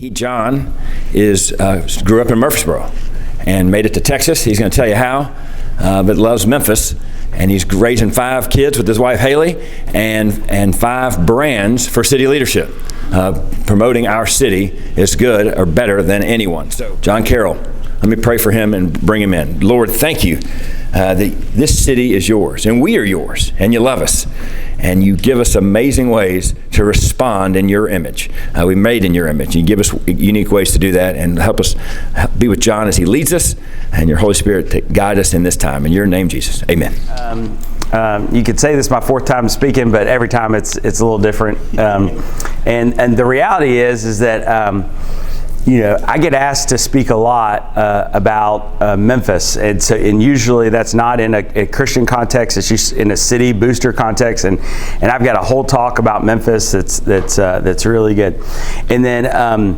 John grew up in Murfreesboro and made it to Texas. He's going to tell you how, but loves Memphis. And he's raising 5 kids with his wife Haley and 5 brands for city leadership. Promoting our city is good or better than anyone. So John Carroll, let me pray for him and bring him in. Lord, thank you that this city is yours and we are yours and you love us. And you give us amazing ways to respond in your image. We made in your image. You give us unique ways to do that and help us be with John as he leads us and your Holy Spirit to guide us in this time. In your name, Jesus. Amen. You could say this is my 4th time speaking, but every time it's a little different. And the reality is that I get asked to speak a lot about Memphis, and usually that's not in a Christian context. It's just in a city booster context, and I've got a whole talk about Memphis that's really good. And then I'm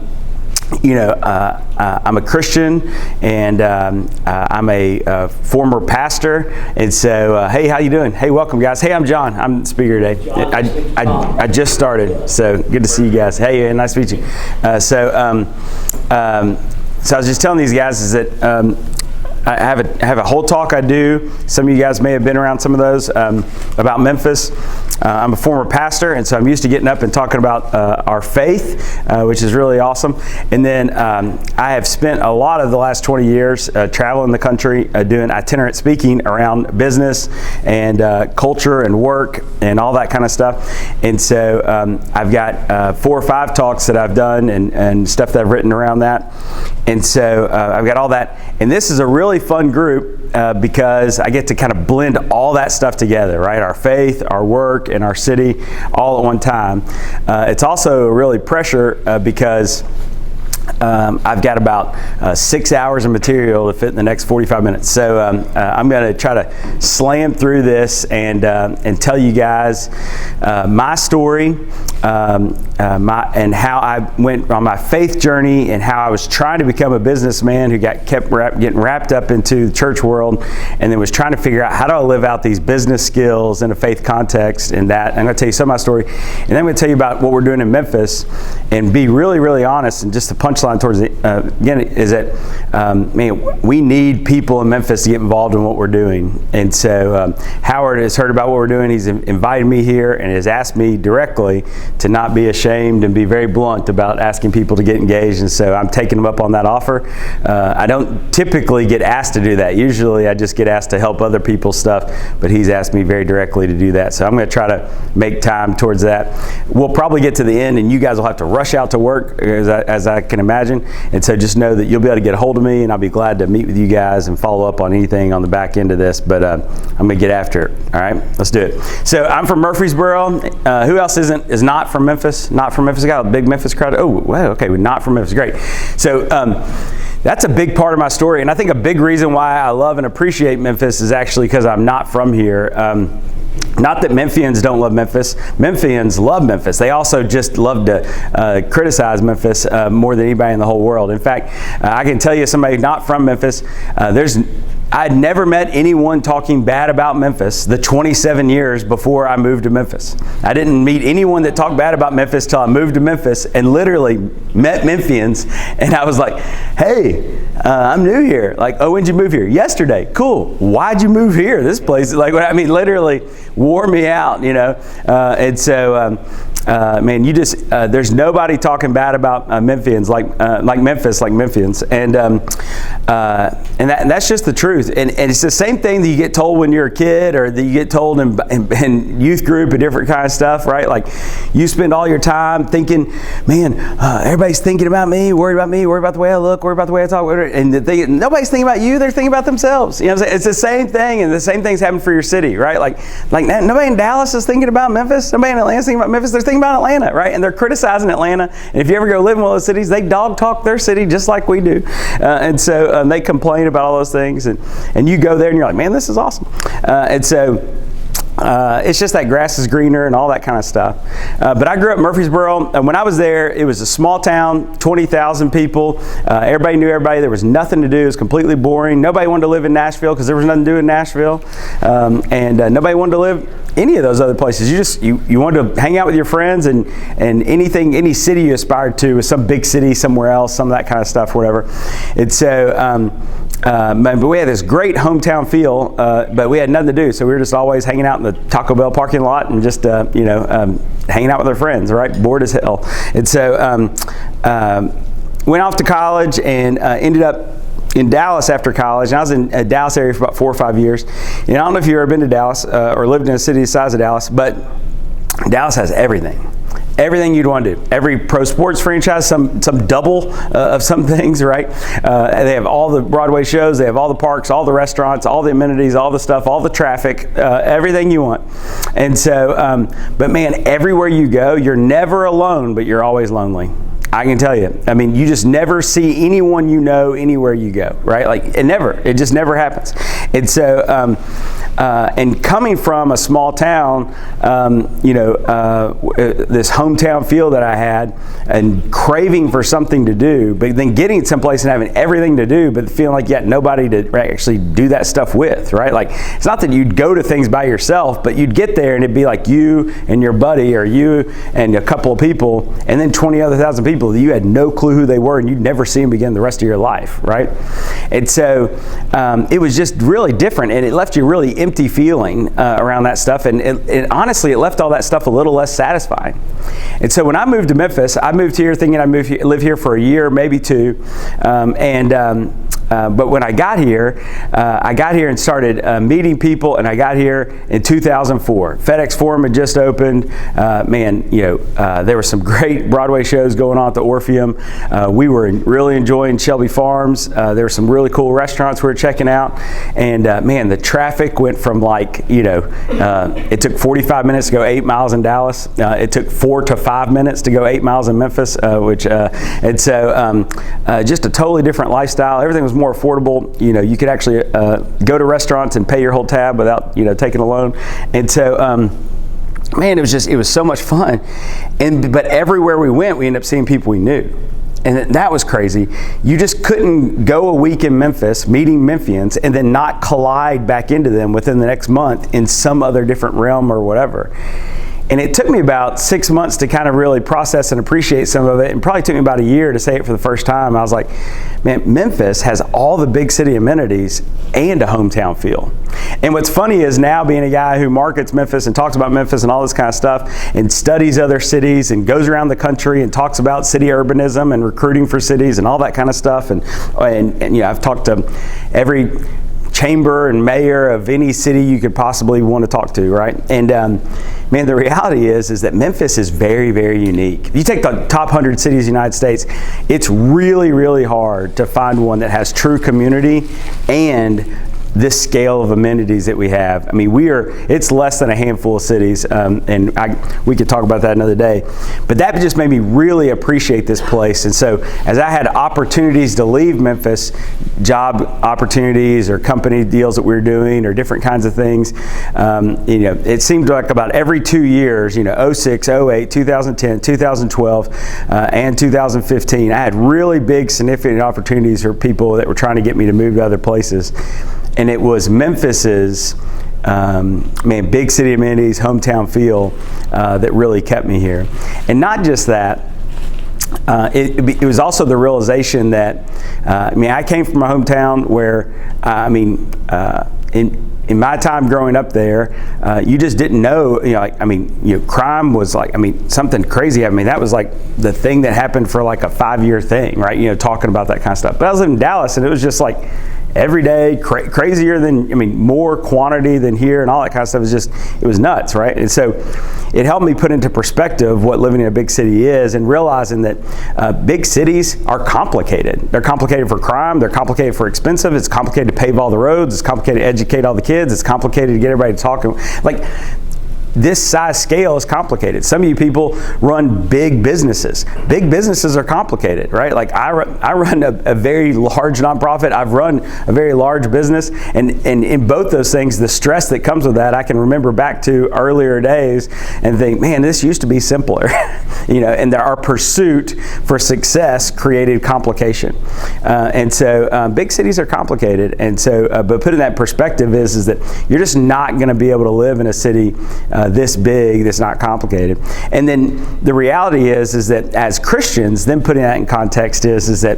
a Christian, and I'm a former pastor, and so hey, how you doing? Hey, welcome guys. Hey, I'm John. I'm the speaker today. I just started, so good to see you guys. Hey, nice to meet you. So I was just telling these guys is that I have a whole talk I do. Some of you guys may have been around some of those about Memphis. I'm a former pastor, and so I'm used to getting up and talking about our faith, which is really awesome. And then I have spent a lot of the last 20 years traveling the country doing itinerant speaking around business and culture and work and all that kind of stuff. And so I've got 4 or 5 talks that I've done and stuff that I've written around that. And so I've got all that. And this is a really fun group because I get to kind of blend all that stuff together, right? Our faith, our work, and our city all at one time. It's also really pressure because I've got about 6 hours of material to fit in the next 45 minutes. So I'm going to try to slam through this and tell you guys my story and how I went on my faith journey and how I was trying to become a businessman who kept getting wrapped up into the church world and then was trying to figure out how do I live out these business skills in a faith context and that. I'm going to tell you some of my story, and then I'm going to tell you about what we're doing in Memphis and be really, really honest. And just the punchline towards the again is that we need people in Memphis to get involved in what we're doing. And so Howard has heard about what we're doing. He's invited me here and has asked me directly to not be ashamed and be very blunt about asking people to get engaged. And so I'm taking them up on that offer. I don't typically get asked to do that. Usually I just get asked to help other people's stuff, but he's asked me very directly to do that. So I'm going to try to make time towards that. We'll probably get to the end and you guys will have to rush out to work as I can imagine. And so just know that you'll be able to get a hold of me and I'll be glad to meet with you guys and follow up on anything on the back end of this. But I'm going to get after it. All right, let's do it. So I'm from Murfreesboro. Who else is not from Memphis? Not from Memphis? Got a big Memphis crowd. Oh, wow, okay, we're not from Memphis. Great. So that's a big part of my story. And I think a big reason why I love and appreciate Memphis is actually because I'm not from here. Not that Memphians don't love Memphis. Memphians love Memphis. They also just love to criticize Memphis more than anybody in the whole world. In fact, I can tell you somebody not from Memphis, I'd never met anyone talking bad about Memphis the 27 years before I moved to Memphis. I didn't meet anyone that talked bad about Memphis till I moved to Memphis and literally met Memphians. And I was like, hey, I'm new here. Like, oh, when'd you move here? Yesterday. Cool. Why'd you move here? This place, literally wore me out, and so, man, there's nobody talking bad about Memphians like Memphis, like Memphians, and that's just the truth. And it's the same thing that you get told when you're a kid, or that you get told in youth group and different kind of stuff, right? Like, you spend all your time thinking, man, everybody's thinking about me, worried about the way I look, worried about the way I talk, and nobody's thinking about you; they're thinking about themselves. You know what I'm saying? It's the same thing, and the same thing's happening for your city, right? Like nobody in Dallas is thinking about Memphis. Nobody in Atlanta is thinking about Memphis. They're thinking about Atlanta, right? And they're criticizing Atlanta. And if you ever go live in one of those cities, they dog talk their city just like we do. And so they complain about all those things. And you go there and you're like, man, this is awesome. And so it's just that grass is greener and all that kind of stuff. But I grew up in Murfreesboro, and when I was there, it was a small town, 20,000 people. Everybody knew everybody. There was nothing to do. It was completely boring. Nobody wanted to live in Nashville because there was nothing to do in Nashville, and nobody wanted to live any of those other places. You wanted to hang out with your friends, and any city you aspired to was some big city somewhere else, some of that kind of stuff, whatever. And so, but we had this great hometown feel, but we had nothing to do, so we were just always hanging out in the Taco Bell parking lot and just hanging out with our friends, right? Bored as hell. And so went off to college and ended up in Dallas after college. And I was in the Dallas area for about 4 or 5 years. And I don't know if you've ever been to Dallas or lived in a city the size of Dallas, but Dallas has everything. Everything you'd want to do. Every pro sports franchise, some double of some things, right? They have all the Broadway shows, they have all the parks, all the restaurants, all the amenities, all the stuff, all the traffic, everything you want. And so, but man, everywhere you go, you're never alone, but you're always lonely. I can tell you. I mean, you just never see anyone you know anywhere you go, right? Like, it just never happens. And so, and coming from a small town, this hometown feel that I had, and craving for something to do, but then getting someplace and having everything to do, but feeling like you had nobody to actually do that stuff with, right? Like, it's not that you'd go to things by yourself, but you'd get there and it'd be like you and your buddy, or you and a couple of people, and then 20 other thousand people that you had no clue who they were, and you'd never see them again the rest of your life, right? And so it was just really different, and it left you really empty feeling around that stuff, and honestly, it left all that stuff a little less satisfying. And so when I moved to Memphis, I moved here thinking I'd live here for a year, maybe two, but when I got here and started meeting people, and I got here in 2004. FedEx Forum had just opened. There were some great Broadway shows going on at the Orpheum. We were really enjoying Shelby Farms. There were some really cool restaurants we were checking out. And the traffic went from it took 45 minutes to go 8 miles in Dallas. It took 4 to 5 minutes to go 8 miles in Memphis, just a totally different lifestyle. Everything was more affordable. You could actually go to restaurants and pay your whole tab without taking a loan. And so it was so much fun. But everywhere we went, we ended up seeing people we knew. And that was crazy. You just couldn't go a week in Memphis meeting Memphians and then not collide back into them within the next month in some other different realm or whatever. And it took me about 6 months to kind of really process and appreciate some of it, and probably took me about a year to say it for the first time. I was like, man, Memphis has all the big city amenities and a hometown feel. And what's funny is, now being a guy who markets Memphis and talks about Memphis and all this kind of stuff, and studies other cities and goes around the country and talks about city urbanism and recruiting for cities and all that kind of stuff. And I've talked to every chamber and mayor of any city you could possibly want to talk to, right? And the reality is that Memphis is very, very unique. If you take the top 100 cities in the United States, it's really, really hard to find one that has true community and this scale of amenities that we have. I mean, it's less than a handful of cities, and we could talk about that another day. But that just made me really appreciate this place. And so as I had opportunities to leave Memphis, job opportunities or company deals that we were doing or different kinds of things, it seemed like about every 2 years, 06, 08, 2010, 2012, and 2015, I had really big, significant opportunities for people that were trying to get me to move to other places. And it was Memphis's big city amenities, hometown feel that really kept me here. And not just that, it was also the realization that, I came from a hometown where, in my time growing up there, you just didn't know, crime was something crazy. That was like the thing that happened for like a 5-year thing, right? Talking about that kind of stuff. But I was living in Dallas, and it was just like, every day, crazier than, more quantity than here, and all that kind of stuff. It was nuts, right? And so it helped me put into perspective what living in a big city is, and realizing that big cities are complicated. They're complicated for crime, they're complicated for expensive, it's complicated to pave all the roads, it's complicated to educate all the kids, it's complicated to get everybody to talk. this size scale is complicated. Some of you people run big businesses. Big businesses are complicated, right? Like I run a very large nonprofit. I've run a very large business, and in both those things, the stress that comes with that, I can remember back to earlier days and think, man, this used to be simpler, and our pursuit for success created complication. And so big cities are complicated. And so, but put in that perspective is that you're just not going to be able to live in a city this big that's not complicated. And then the reality is that as Christians, then putting that in context is that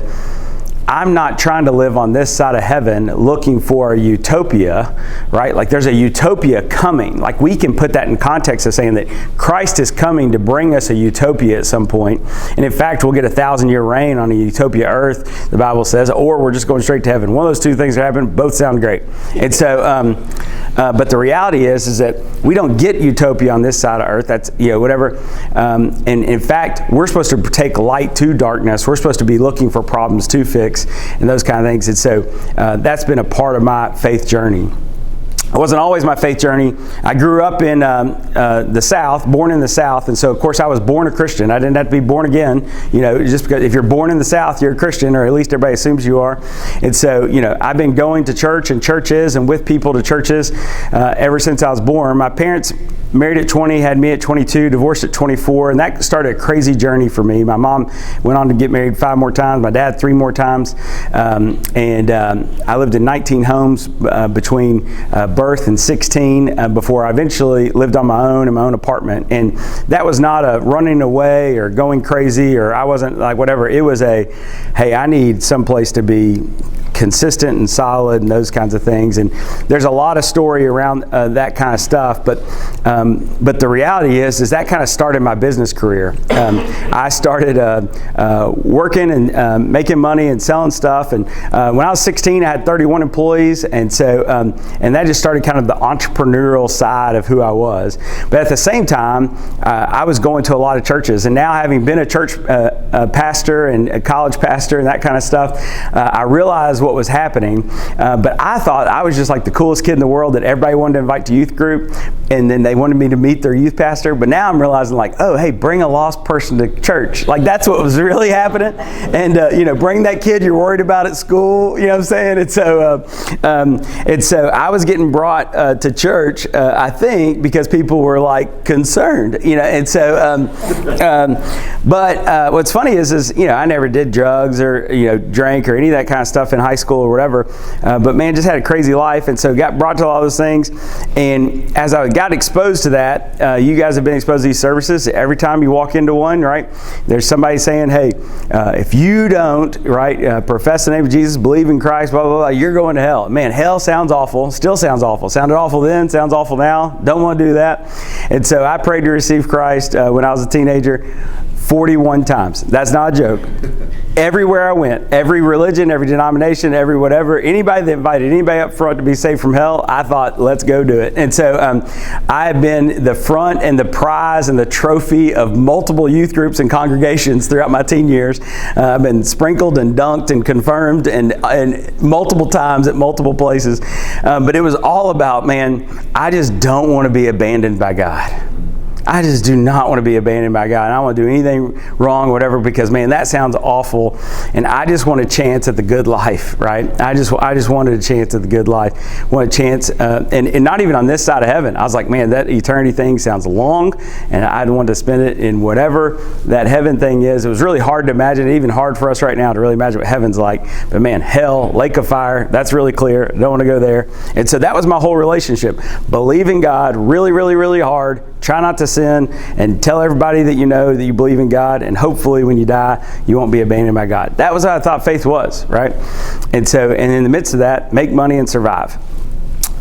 I'm not trying to live on this side of heaven looking for a utopia, right? Like there's a utopia coming. Like we can put that in context of saying that Christ is coming to bring us a utopia at some point. And in fact, we'll get 1,000-year reign on a utopia earth, the Bible says, or we're just going straight to heaven. One of those two things that happen, both sound great. And so, but the reality is that we don't get utopia on this side of earth. That's, whatever. And in fact, we're supposed to take light to darkness. We're supposed to be looking for problems to fix and those kind of things. And so that's been a part of my faith journey. It wasn't always my faith journey. I grew up in the South, born in the South, and so of course I was born a Christian. I didn't have to be born again, just because if you're born in the South, you're a Christian, or at least everybody assumes you are. And so, I've been going to church and churches and with people to churches ever since I was born. My parents married at 20, had me at 22, divorced at 24, and that started a crazy journey for me. My mom went on to get married 5 more times, my dad 3 more times, and I lived in 19 homes between birth and 16 before I eventually lived on my own in my own apartment. And that was not a running away or going crazy, or I wasn't like whatever. It was a, hey, I need someplace to be consistent and solid and those kinds of things. And there's a lot of story around that kind of stuff, but the reality is that kind of started my business career. I started working and making money and selling stuff, and when I was 16 I had 31 employees, and so and that just started kind of the entrepreneurial side of who I was. But at the same time I was going to a lot of churches, and now having been a church pastor and a college pastor and that kind of stuff, I realized what was happening, but I thought I was just like the coolest kid in the world that everybody wanted to invite to youth group, and then they wanted me to meet their youth pastor. But now I'm realizing, like, oh, hey, bring a lost person to church. Like, that's what was really happening. And bring that kid you're worried about at school. You know what I'm saying? And so I was getting brought to church, I think, because people were like concerned. And so but what's funny is I never did drugs or drank or any of that kind of stuff in high school or whatever. But man, just had a crazy life, and so got brought to all those things. And as I got exposed to that, you guys have been exposed to these services. Every time you walk into one, right, there's somebody saying, hey, if you don't, right, profess the name of Jesus, believe in Christ, blah, blah, blah, you're going to hell. Man, hell sounds awful. Still sounds awful. Sounded awful then, sounds awful now. Don't want to do that. And so I prayed to receive Christ when I was a teenager 41 times. That's not a joke. Everywhere I went, every religion, every denomination, every whatever, anybody that invited anybody up front to be saved from hell, I thought, let's go do it. And so I have been the front and the prize and the trophy of multiple youth groups and congregations throughout my teen years. I've been sprinkled and dunked and confirmed and multiple times at multiple places. But it was all about, man, I just don't want to be abandoned by God. I just do not want to be abandoned by God. I don't want to do anything wrong, whatever, because man, that sounds awful. And I just want a chance at the good life, right? I just wanted a chance at the good life. Want a chance, and not even on this side of heaven. I was like, man, that eternity thing sounds long, and I'd want to spend it in whatever that heaven thing is. It was really hard to imagine, even hard for us right now to really imagine what heaven's like. But man, hell, lake of fire, that's really clear. I don't want to go there. And so that was my whole relationship. Believe in God really, really, really hard. Try not to sin, and tell everybody that you know that you believe in God, and hopefully when you die, you won't be abandoned by God. That was what I thought faith was, right? And so, and in the midst of that, make money and survive.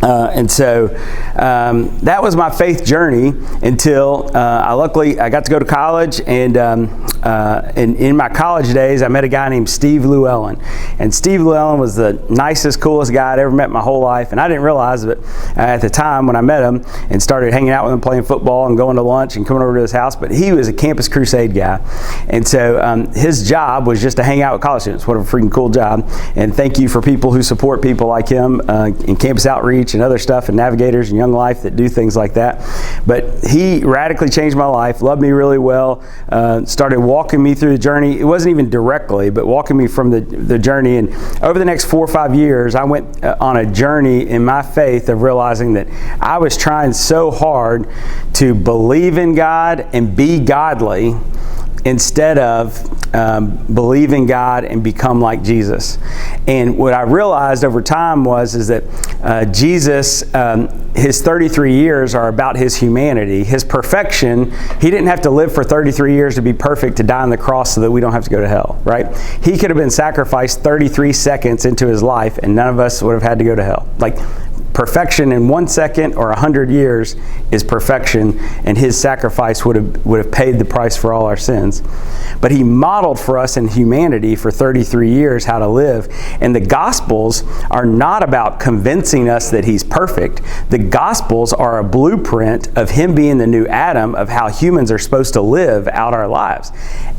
And so that was my faith journey until I got to go to college, and in my college days, I met a guy named Steve Llewellyn. And Steve Llewellyn was the nicest, coolest guy I'd ever met in my whole life. And I didn't realize it at the time when I met him and started hanging out with him, playing football and going to lunch and coming over to his house. But he was a Campus Crusade guy. And so his job was just to hang out with college students. What a freaking cool job. And thank you for people who support people like him in campus outreach and other stuff, and Navigators and Young Life that do things like that. But he radically changed my life, loved me really well, started walking me through the journey. It wasn't even directly, but walking me from the journey. And over the next 4 or 5 years, I went on a journey in my faith of realizing that I was trying so hard to believe in God and be godly instead of believe in God and become like Jesus. And what I realized over time is that Jesus, his 33 years are about his humanity. His perfection, he didn't have to live for 33 years to be perfect, to die on the cross so that we don't have to go to hell, right? He could have been sacrificed 33 seconds into his life and none of us would have had to go to hell. Like, perfection in 1 second or 100 years is perfection, and his sacrifice would have paid the price for all our sins. But he modeled for us in humanity for 33 years how to live. And the Gospels are not about convincing us that he's perfect. The Gospels are a blueprint of him being the new Adam, of how humans are supposed to live out our lives.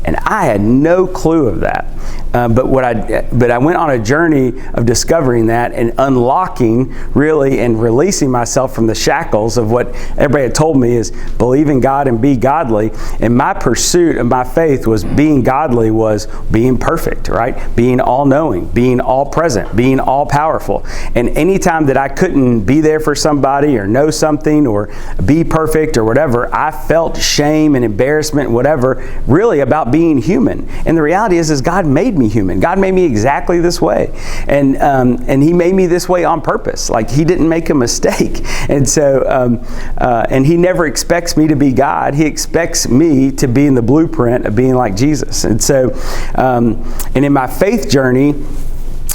And I had no clue of that. But I went on a journey of discovering that and unlocking, really, and releasing myself from the shackles of what everybody had told me is believe in God and be godly. And my pursuit of my faith was being godly, was being perfect, right? Being all-knowing, being all-present, being all-powerful. And anytime that I couldn't be there for somebody or know something or be perfect or whatever, I felt shame and embarrassment, whatever, really about being human. And the reality is God made me human. God made me exactly this way. And he made me this way on purpose. Like, he didn't make a mistake. And so, and he never expects me to be God. He expects me to be in the blueprint of being like Jesus. And so, and in my faith journey,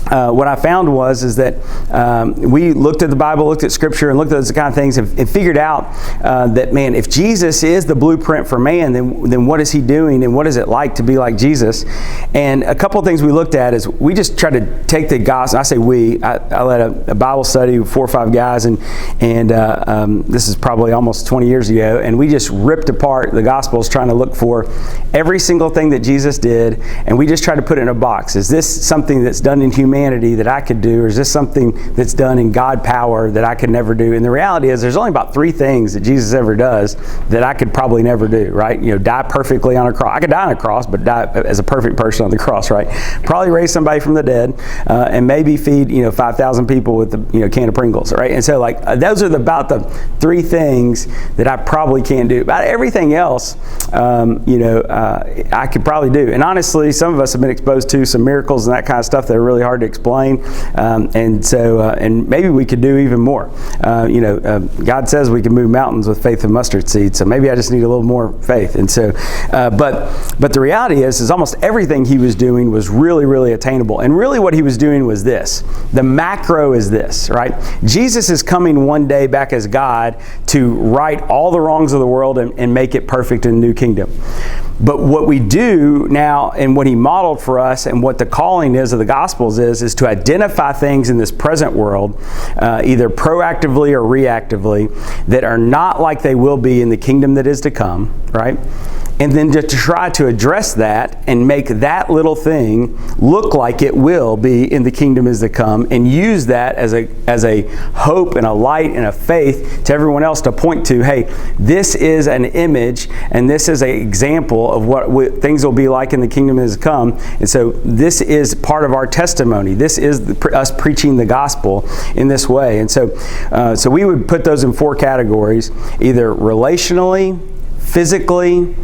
what I found is that we looked at the Bible, looked at Scripture, and looked at those kind of things, and figured out that, man, if Jesus is the blueprint for man, then what is he doing, and what is it like to be like Jesus? And a couple of things we looked at is we just tried to take the gospel. I say we. I led a Bible study with 4 or 5 guys, and this is probably almost 20 years ago, and we just ripped apart the Gospels trying to look for every single thing that Jesus did, and we just tried to put it in a box. Is this something that's done in humanity that I could do, or is this something that's done in God power that I could never do? And the reality is there's only about 3 things that Jesus ever does that I could probably never do, right? Die perfectly on a cross. I could die on a cross, but die as a perfect person on the cross, right? Probably raise somebody from the dead, and maybe feed 5,000 people with the can of Pringles, right? And so those are about the 3 things that I probably can't do. About everything else, I could probably do. And honestly, some of us have been exposed to some miracles and that kind of stuff that are really hard to explain, and maybe we could do even more. God says we can move mountains with faith of mustard seed, so maybe I just need a little more faith. And so, but the reality is almost everything he was doing was really, really attainable. And really, what he was doing was this. The macro is this, right? Jesus is coming one day back as God to right all the wrongs of the world and make it perfect in the new kingdom. But what we do now, and what he modeled for us, and what the calling is of the Gospels is to identify things in this present world, either proactively or reactively, that are not like they will be in the kingdom that is to come, right? And then to try to address that and make that little thing look like it will be in the kingdom is to come, and use that as a hope and a light and a faith to everyone else to point to, hey, this is an image and this is an example of what things will be like in the kingdom is to come. And so this is part of our testimony. This is us preaching the gospel in this way. And so we would put those in 4 categories: either relationally, physically,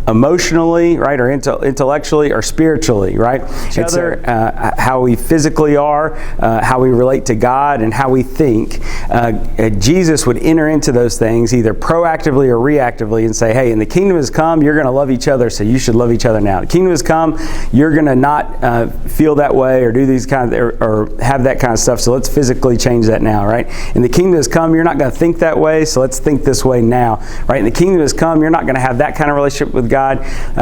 emotionally, right, or intellectually, or spiritually, right? Each other, how we physically are, how we relate to God, and how we think. Jesus would enter into those things either proactively or reactively and say, hey, in the kingdom has come, you're going to love each other, so you should love each other now. The kingdom has come, you're going to not feel that way or do these kind of, or have that kind of stuff, so let's physically change that now, right? In the kingdom has come, you're not going to think that way, so let's think this way now, right? In the kingdom has come, you're not going to have that kind of relationship with God, God,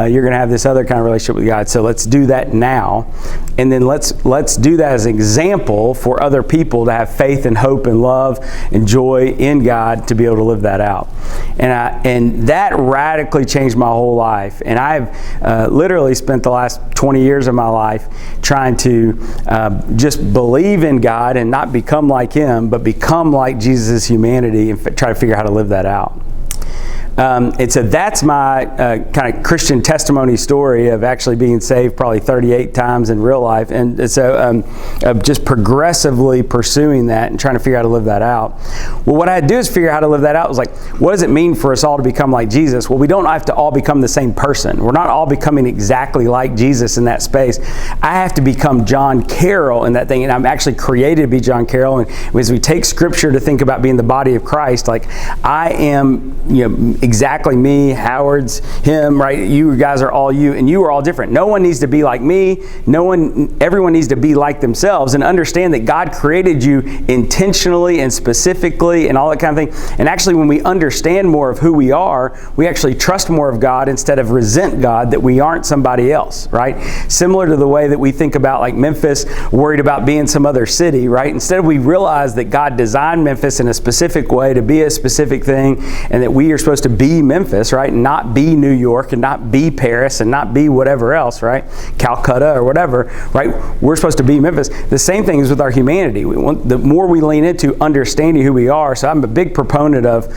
you're going to have this other kind of relationship with God. So let's do that now. And then let's do that as an example for other people to have faith and hope and love and joy in God to be able to live that out. And that radically changed my whole life. And I've literally spent the last 20 years of my life trying to just believe in God and not become like Him, but become like Jesus' humanity and try to figure out how to live that out. And so that's my kind of Christian testimony story of actually being saved probably 38 times in real life. And so of just progressively pursuing that and trying to figure out how to live that out. Well, what I had to do is figure out how to live that out. It was like, what does it mean for us all to become like Jesus? Well, we don't have to all become the same person. We're not all becoming exactly like Jesus in that space. I have to become John Carroll in that thing. And I'm actually created to be John Carroll. And as we take Scripture to think about being the body of Christ, like I am, exactly me, Howard's him, right? You guys are all you, and you are all different. No one needs to be like me. Everyone needs to be like themselves and understand that God created you intentionally and specifically and all that kind of thing. And actually, when we understand more of who we are, we actually trust more of God instead of resent God that we aren't somebody else, right? Similar to the way that we think about like Memphis, worried about being some other city, right? Instead, we realize that God designed Memphis in a specific way to be a specific thing, and that we are supposed to be Memphis, right? And not be New York and not be Paris and not be whatever else, right? Calcutta or whatever, right? We're supposed to be Memphis. The same thing is with our humanity. The more we lean into understanding who we are. So I'm a big proponent of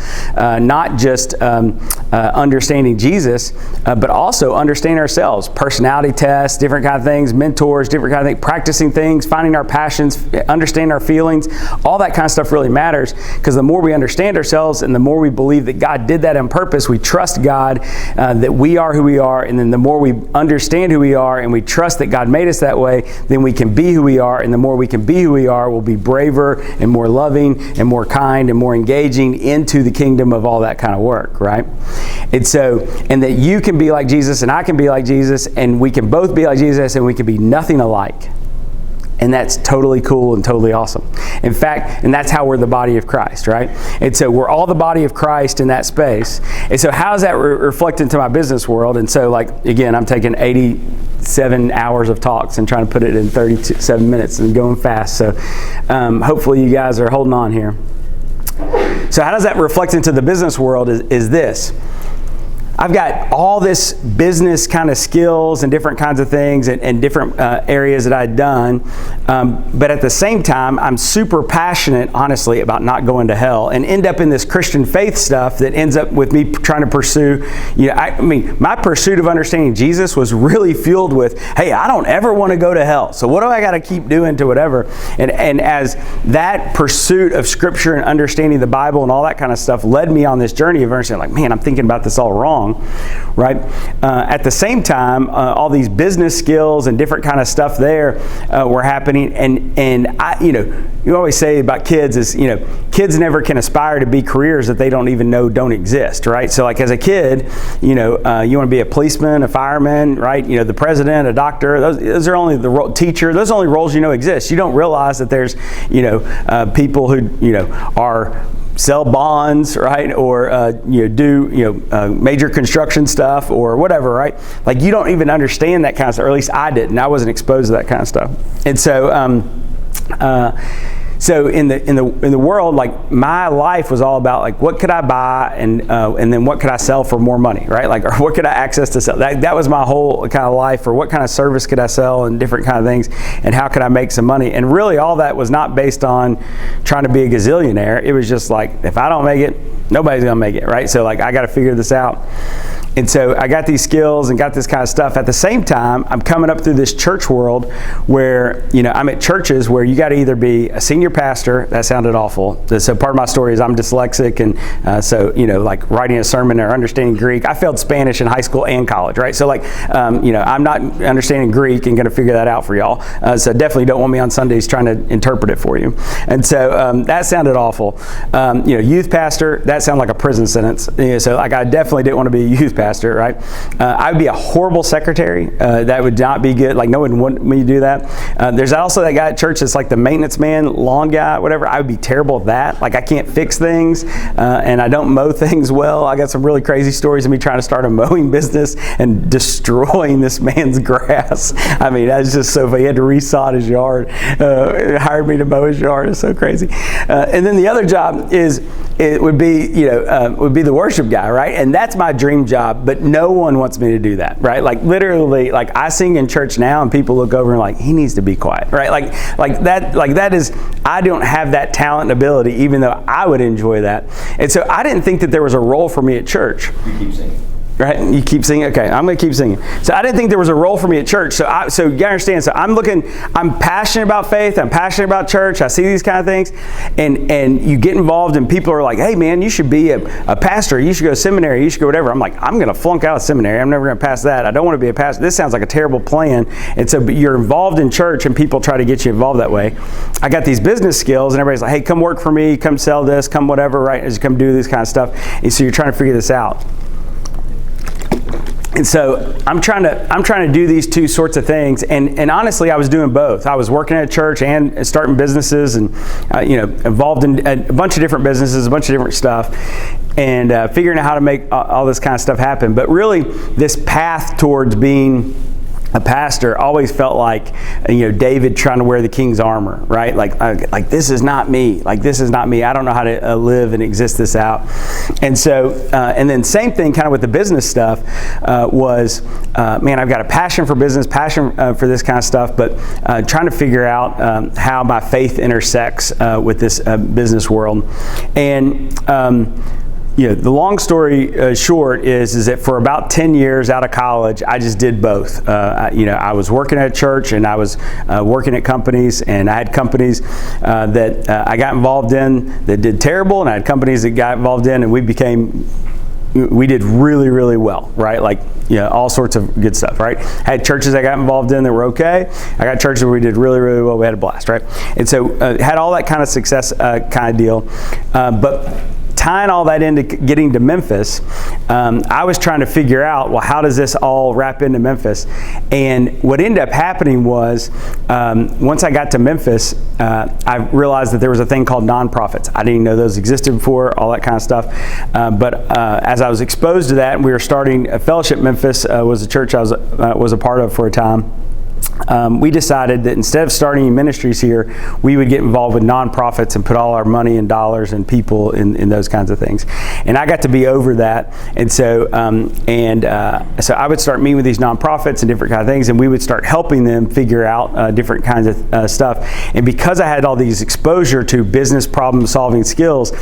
not just understanding Jesus, but also understanding ourselves. Personality tests, different kind of things, mentors, different kind of things, practicing things, finding our passions, understanding our feelings. All that kind of stuff really matters, because the more we understand ourselves and the more we believe that God did that on purpose, we trust God that we are who we are, and then the more we understand who we are and we trust that God made us that way, then we can be who we are, and the more we can be who we are, we'll be braver and more loving and more kind and more engaging into the kingdom of all that kind of work, right? And that you can be like Jesus and I can be like Jesus, and we can both be like Jesus, and we can be nothing alike. And that's totally cool and totally awesome. In fact, and that's how we're the body of Christ, right? And so we're all the body of Christ in that space. And so how does that reflect into my business world? And so, like, again, I'm taking 87 hours of talks and trying to put it in 37 minutes and going fast. So hopefully you guys are holding on here. So how does that reflect into the business world is this. I've got all this business kind of skills and different kinds of things and different areas that I'd done. But at the same time, I'm super passionate, honestly, about not going to hell, and end up in this Christian faith stuff that ends up with me trying to pursue, my pursuit of understanding Jesus was really fueled with, hey, I don't ever want to go to hell. So what do I got to keep doing to whatever? And as that pursuit of Scripture and understanding the Bible and all that kind of stuff led me on this journey of understanding, like, man, I'm thinking about this all wrong. Right? At the same time, all these business skills and different kind of stuff there were happening. And I, you always say about kids is, kids never can aspire to be careers that they don't even know don't exist, right? So like as a kid, you want to be a policeman, a fireman, right? The president, a doctor, those are only the teacher, those are only roles exist. You don't realize that there's, people who, are sell bonds, right? Or do major construction stuff or whatever, right? Like you don't even understand that kind of stuff, or at least I didn't. I wasn't exposed to that kind of stuff. And so in the world, like my life was all about like what could I buy and then what could I sell for more money, right? Like, or what could I access to sell? That was my whole kind of life. Or what kind of service could I sell and different kind of things, and how could I make some money? And really, all that was not based on trying to be a gazillionaire. It was just like, if I don't make it, nobody's gonna make it, right? So like I got to figure this out. And so I got these skills and got this kind of stuff. At the same time, I'm coming up through this church world where, I'm at churches where you got to either be a senior pastor. That sounded awful. So part of my story is I'm dyslexic. And so, like writing a sermon or understanding Greek. I failed Spanish in high school and college, right? So like, I'm not understanding Greek and going to figure that out for y'all. So definitely don't want me on Sundays trying to interpret it for you. And so that sounded awful. Youth pastor, that sounded like a prison sentence. So like I definitely didn't want to be a youth pastor, right? I would be a horrible secretary. That would not be good. Like no one would want me to do that. There's also that guy at church that's like the maintenance man, lawn lawn guy, whatever. I would be terrible at that. Like, I can't fix things, and I don't mow things well. I got some really crazy stories of me trying to start a mowing business and destroying this man's grass. I mean, that's just so funny. He had to resod his yard. Hired me to mow his yard. It's so crazy. And then the other job would be the worship guy, right? And that's my dream job, but no one wants me to do that, right? Like, literally, like, I sing in church now and people look over and like, he needs to be quiet, right? Like that is, I don't have that talent and ability, even though I would enjoy that. And so I didn't think that there was a role for me at church. You keep singing. Right? You keep singing? Okay, I'm going to keep singing. So I didn't think there was a role for me at church. So you got to understand, so I'm passionate about faith, I'm passionate about church, I see these kind of things, and you get involved and people are like, hey man, you should be a pastor, you should go to seminary, you should go whatever. I'm like, I'm going to flunk out of seminary, I'm never going to pass that, I don't want to be a pastor, this sounds like a terrible plan. And so, but you're involved in church and people try to get you involved that way. I got these business skills and everybody's like, hey, come work for me, come sell this, come whatever, right? As you come do this kind of stuff. And so you're trying to figure this out. And so I'm trying to do these two sorts of things, and honestly, I was doing both. I was working at a church and starting businesses, and involved in a bunch of different businesses, a bunch of different stuff, and figuring out how to make all this kind of stuff happen. But really, this path towards being a pastor always felt like, David trying to wear the king's armor, right? Like this is not me. Like, this is not me. I don't know how to live and exist this out. And so, and then same thing kind of with the business stuff was, I've got a passion for business, passion for this kind of stuff, but trying to figure out how my faith intersects with this business world. And, the long story short is that for about 10 years out of college, I just did both. I was working at a church and I was working at companies, and I had companies that I got involved in that did terrible, and I had companies that got involved in and we did really, really well, right? Like, all sorts of good stuff, right? I had churches I got involved in that were okay. I got churches where we did really, really well. We had a blast, right? And so had all that kind of success kind of deal. But tying all that into getting to Memphis, I was trying to figure out, well, how does this all wrap into Memphis? And what ended up happening was, once I got to Memphis, I realized that there was a thing called nonprofits. I didn't even know those existed before, all that kind of stuff. But as I was exposed to that, and we were starting a Fellowship Memphis, was a church I was a part of for a time. We decided that instead of starting ministries here, we would get involved with nonprofits and put all our money and dollars and people in those kinds of things. And I got to be over that. And so so I would start meeting with these nonprofits and different kind of things, and we would start helping them figure out different kinds of stuff. And because I had all these exposure to business problem solving skills,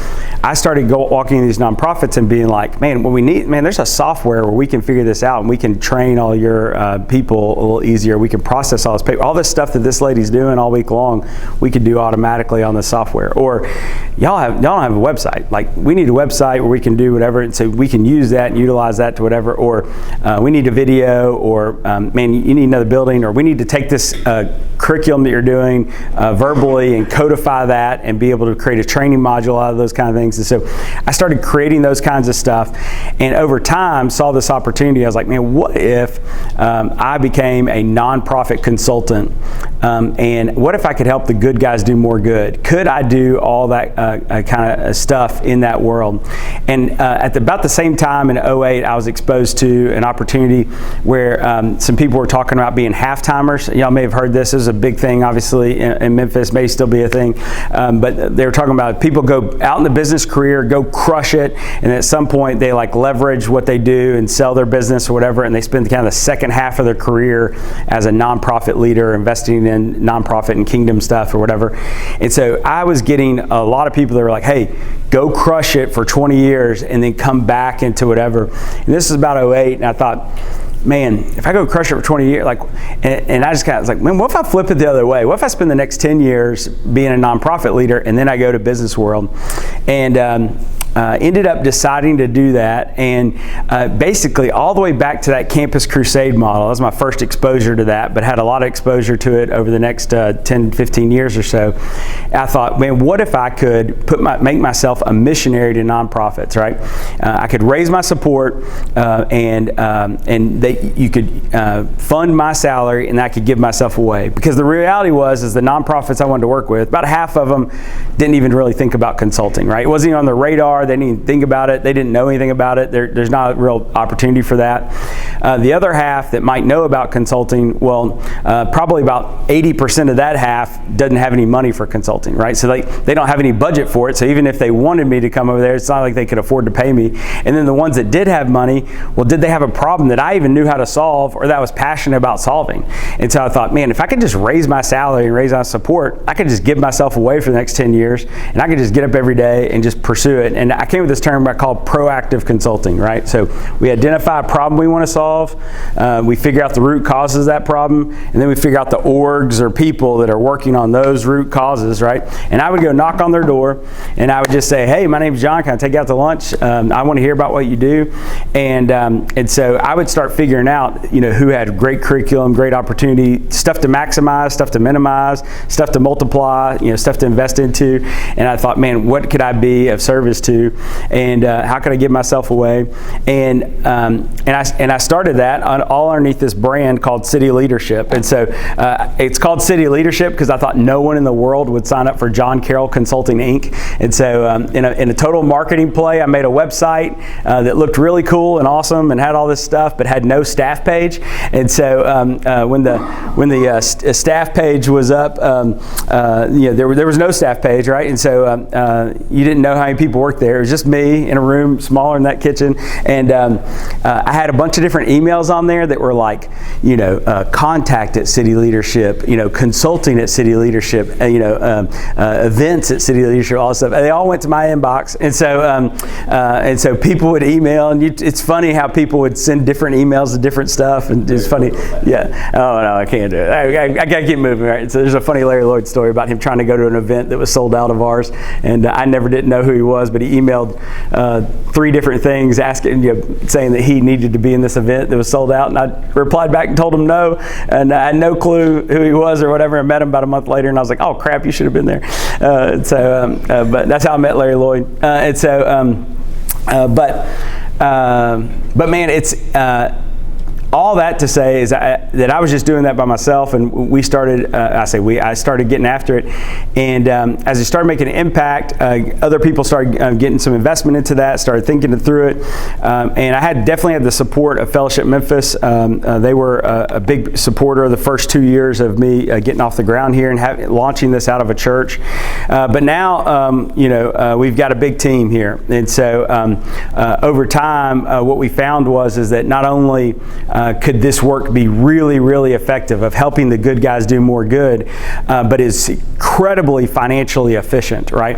I started walking in these nonprofits and being like, man, what we need, there's a software where we can figure this out, and we can train all your people a little easier. We can process all this paper, all this stuff that this lady's doing all week long, we could do automatically on the software. Or y'all don't have a website. Like, we need a website where we can do whatever, and so we can use that and utilize that to whatever. Or we need a video, or you need another building, or we need to take this curriculum that you're doing verbally and codify that and be able to create a training module out of those kind of things. And so I started creating those kinds of stuff, and over time saw this opportunity. I was like, man, what if I became a nonprofit consultant, and what if I could help the good guys do more good? Could I do all that kind of stuff in that world? And at about the same time in 2008, I was exposed to an opportunity where some people were talking about being half-timers. Y'all may have heard this. This is a big thing, obviously, in Memphis, may still be a thing. But they were talking about people go out in the business career, go crush it, and at some point they leverage what they do and sell their business or whatever, and they spend kind of the second half of their career as a nonprofit leader, investing in nonprofit and kingdom stuff or whatever. And so I was getting a lot of people that were like, hey, go crush it for 20 years and then come back into whatever. And this is about 2008, and I thought, man, if I go crush it for 20 years, and I just was like, man, what if I flip it the other way? What if I spend the next 10 years being a nonprofit leader, and then I go to business world? And ended up deciding to do that, and basically all the way back to that Campus Crusade model. That was my first exposure to that, but had a lot of exposure to it over the next 10, 15 years or so. I thought, man, what if I could make myself a missionary to nonprofits, right? I could raise my support, and you could fund my salary, and I could give myself away. Because the reality is the nonprofits I wanted to work with, about half of them didn't even really think about consulting, right? It wasn't even on their radar. They didn't even think about it. They didn't know anything about it. There's not a real opportunity for that. The other half that might know about consulting, well, probably about 80% of that half doesn't have any money for consulting, right? So they don't have any budget for it. So even if they wanted me to come over there, it's not like they could afford to pay me. And then the ones that did have money, well, did they have a problem that I even knew how to solve or that I was passionate about solving? And so I thought, man, if I could just raise my salary and raise my support, I could just give myself away for the next 10 years, and I could just get up every day and just pursue it. And I came with this term I call proactive consulting, right? So we identify a problem we want to solve, we figure out the root causes of that problem, and then we figure out the orgs or people that are working on those root causes, right? And I would go knock on their door, and I would just say, hey, my name's John, can I take you out to lunch? I want to hear about what you do. And so I would start figuring out, who had great curriculum, great opportunity, stuff to maximize, stuff to minimize, stuff to multiply, stuff to invest into. And I thought, man, what could I be of service to, and how could I give myself away? And I started that all underneath this brand called City Leadership. And so it's called City Leadership because I thought no one in the world would sign up for John Carroll Consulting Inc. And so in a total marketing play, I made a website that looked really cool and awesome and had all this stuff, but had no staff page. And so when the staff page was up, there was no staff page, right? And so you didn't know how many people worked there. It was just me in a room smaller than that kitchen, and I had a bunch of different emails on there that were like, contact at City Leadership, consulting at City Leadership, events at City Leadership, all this stuff. They all went to my inbox, and so people would email, and it's funny how people would send different emails to different stuff, and it's funny, yeah. Oh no, I can't do it. I gotta keep moving, right? So there's a funny Larry Lloyd story about him trying to go to an event that was sold out of ours, and I never didn't know who he was, but he emailed 3 different things asking, saying that he needed to be in this event that was sold out, and I replied back and told him no, and I had no clue who he was or whatever. I met him about a month later, and I was like, oh crap, you should have been there. But that's how I met Larry Lloyd. But man, it's all that to say is that I was just doing that by myself, and we started, I started getting after it. And as it started making an impact, other people started getting some investment into that, started thinking it through it. And I definitely had the support of Fellowship Memphis. They were a big supporter of the first 2 years of me getting off the ground here and launching this out of a church. But now, we've got a big team here. And so over time, what we found is that not only could this work be really, really effective of helping the good guys do more good, but is incredibly financially efficient, right?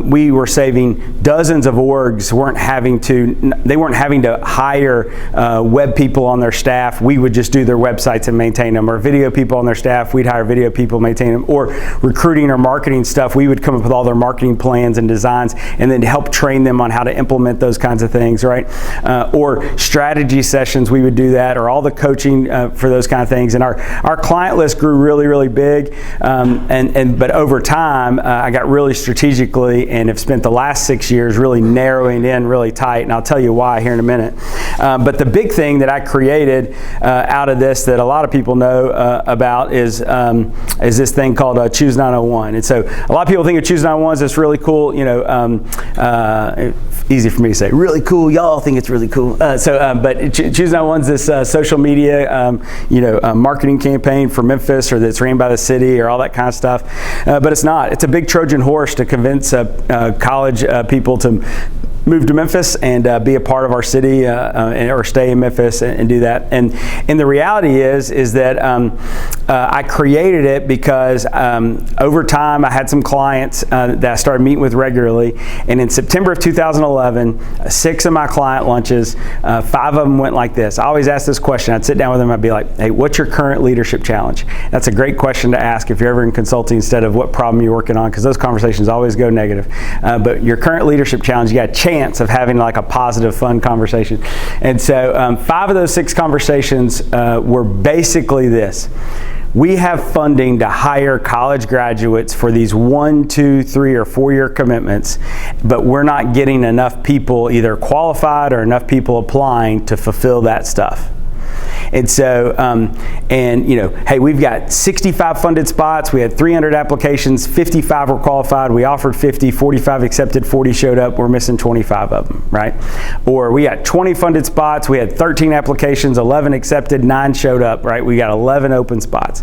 We were saving dozens of orgs. They weren't having to hire web people on their staff. We would just do their websites and maintain them, or video people on their staff. We'd hire video people, maintain them, or recruiting or marketing stuff. We would come up with all their marketing plans and designs, and then help train them on how to implement those kinds of things, right? Or strategy sessions, we would do that, or all the coaching for those kind of things. And our client list grew really, really big. But over time, I got really strategically and have spent the last 6 years really narrowing in really tight. And I'll tell you why here in a minute. But the big thing that I created out of this that a lot of people know about is this thing called Choose 901. And so a lot of people think of Choose 901 as this really cool, easy for me to say, really cool. Y'all think it's really cool. But Choose 901 is this social media, marketing campaign for Memphis, or that's ran by the city, or all that kind of stuff. But it's not. It's a big Trojan horse to convince college people to move to Memphis and be a part of our city or stay in Memphis and do that. And the reality is that I created it because over time I had some clients that I started meeting with regularly. And in September of 2011, 6 of my client lunches, 5 of them went like this. I always ask this question. I'd sit down with them. I'd be like, hey, what's your current leadership challenge? That's a great question to ask if you're ever in consulting instead of what problem you're working on, because those conversations always go negative. But your current leadership challenge, you got a chance of having like a positive, fun conversation. And so 5 of those 6 conversations were basically this. We have funding to hire college graduates for these 1, 2, 3, or 4-year commitments, but we're not getting enough people either qualified or enough people applying to fulfill that stuff. And so, hey, we've got 65 funded spots. We had 300 applications, 55 were qualified. We offered 50, 45 accepted, 40 showed up. We're missing 25 of them, right? Or we got 20 funded spots. We had 13 applications, 11 accepted, 9 showed up, right? We got 11 open spots.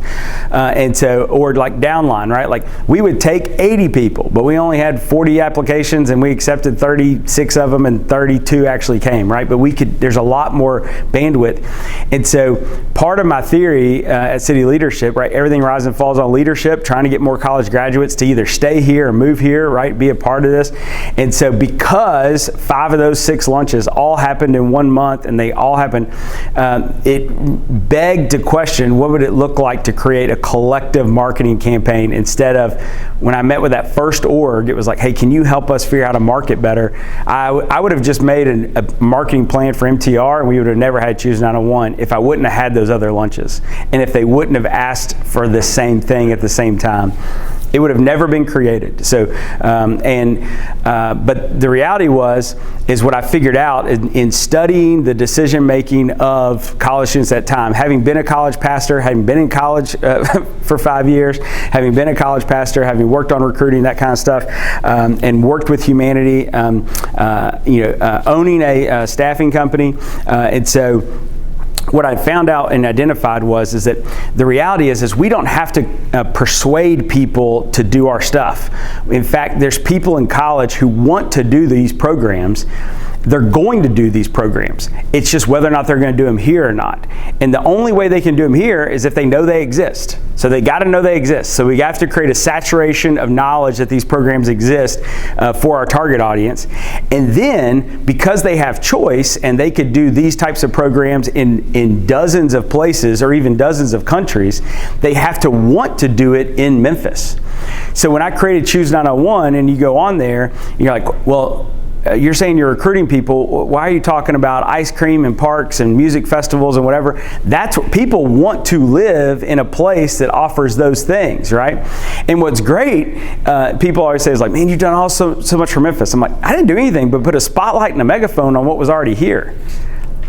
And so, or like downline, right? Like we would take 80 people, but we only had 40 applications and we accepted 36 of them and 32 actually came, right? But there's a lot more bandwidth. And so part of my theory at City Leadership, right, everything rises and falls on leadership, trying to get more college graduates to either stay here or move here, right, be a part of this. And so because 5 of those 6 lunches all happened in 1 month and they all happened, it begged to question what would it look like to create a collective marketing campaign instead of when I met with that first org, it was like, hey, can you help us figure out how to market better? I would have just made a marketing plan for MTR and we would have never had Choose 901 if I wouldn't have had those other lunches. And if they wouldn't have asked for the same thing at the same time, it would have never been created. So, but the reality is what I figured out in studying the decision making of college students at that time, having been a college pastor, having been in college for 5 years, having been a college pastor, having worked on recruiting, that kind of stuff, and worked with humanity, owning a staffing company, and so what I found out and identified is that the reality is we don't have to persuade people to do our stuff. In fact, there's people in college who want to do these programs. They're going to do these programs. It's just whether or not they're going to do them here or not. And the only way they can do them here is if they know they exist. So they got to know they exist. So we have to create a saturation of knowledge that these programs exist for our target audience. And then because they have choice and they could do these types of programs in dozens of places or even dozens of countries, they have to want to do it in Memphis. So when I created Choose 901 and you go on there, you're like, well, you're saying you're recruiting people. Why are you talking about ice cream and parks and music festivals and whatever? That's what people want to live in, a place that offers those things, right? And what's great, people always say is like, man, you've done so much for Memphis. I'm like, I didn't do anything but put a spotlight and a megaphone on what was already here.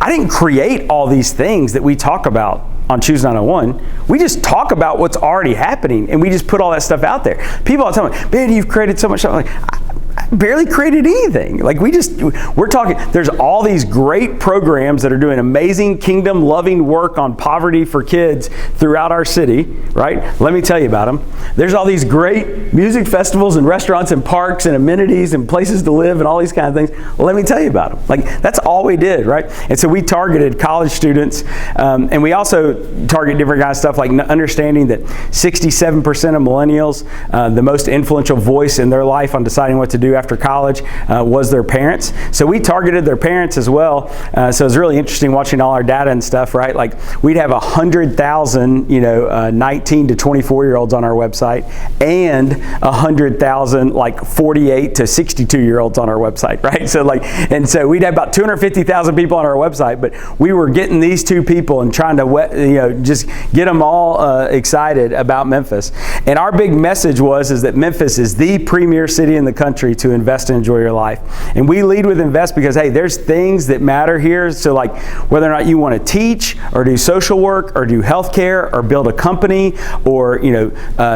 I didn't create all these things that we talk about on Choose 901. We just talk about what's already happening and we just put all that stuff out there. People all tell me, man, you've created so much stuff. I'm like, I barely created anything. Like we're talking, there's all these great programs that are doing amazing kingdom loving work on poverty for kids throughout our city, right? Let me tell you about them. There's all these great music festivals and restaurants and parks and amenities and places to live and all these kind of things. Well, let me tell you about them. Like that's all we did, right? And so we targeted college students and we also target different kinds of stuff like understanding that 67% of millennials, the most influential voice in their life on deciding what to do after college was their parents. So we targeted their parents as well. So it was really interesting watching all our data and stuff, right? Like we'd have 100,000, 19 to 24-year-olds on our website and 100,000 like 48 to 62-year-olds on our website, right? So and so we'd have about 250,000 people on our website, but we were getting these 2 people and trying to, just get them all excited about Memphis. And our big message is that Memphis is the premier city in the country to invest and enjoy your life. And we lead with invest because, hey, there's things that matter here. So like whether or not you want to teach or do social work or do healthcare or build a company or,